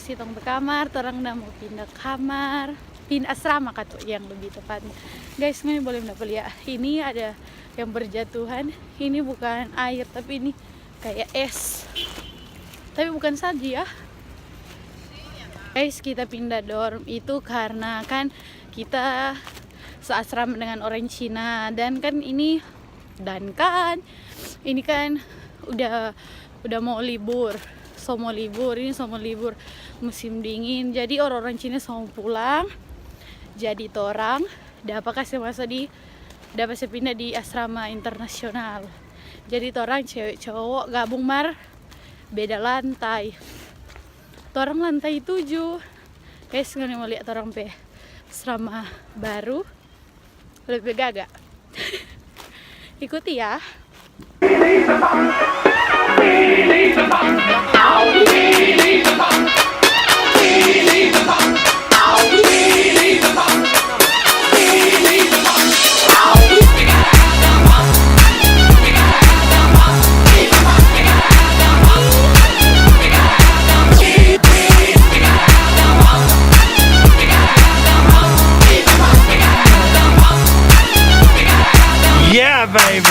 bersih tong kamar, orang udah mau pindah kamar, pindah asrama katu yang lebih tepatnya. Guys, ini boleh mendapat lihat. Ini ada yang berjatuhan. Ini bukan air, tapi ini kayak es. Tapi bukan salju ya. Guys, kita pindah dorm itu karena kan kita seasrama dengan orang Cina dan kan ini udah mau libur. Ini mau libur musim dingin. Jadi orang-orang Cina mau pulang. Jadi torang dapat pindah di asrama internasional. Jadi torang cewek cowok gabung beda lantai. Torang lantai 7. Guys, nggak mau lihat torang asrama baru. Lebih gagak. Ikuti ya. Yeah, baby.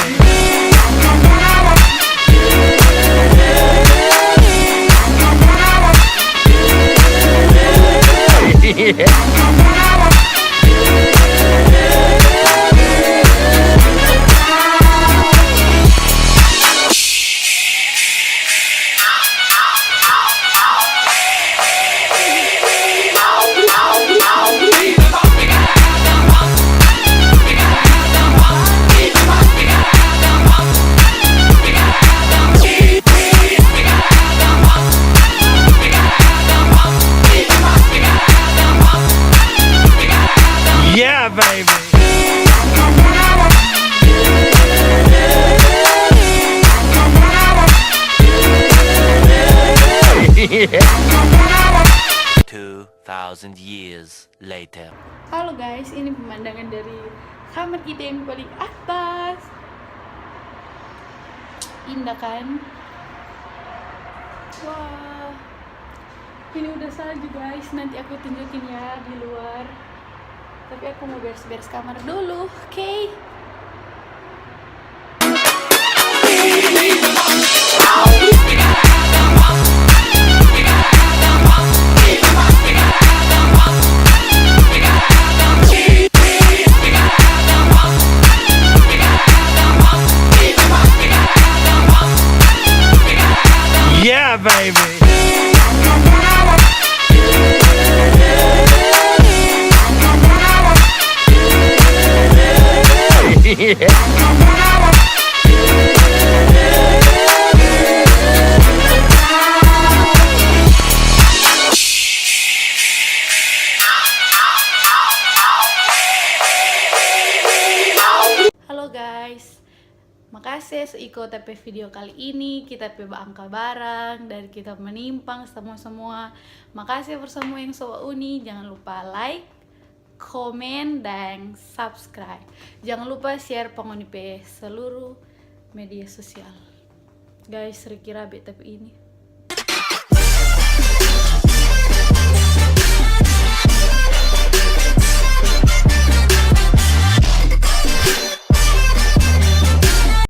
Yeah, baby. Yeah. 2,000 years later. Halo guys, ini pemandangan dari kamar kita yang paling atas. Indah kan? Wah, ini udah salju guys. Nanti aku tunjukin ya di luar. Tapi aku mau beres-beres kamar dulu, oke? Yeah, baby. Yeah. Halo guys, makasih ikut TP video kali ini. Kita angka barang dan kita menimpang semua. Makasih for semua yang soal uni. Jangan lupa like, komen, dan subscribe. Jangan lupa share pengonipe seluruh media sosial. Guys, kira-kira tapi ini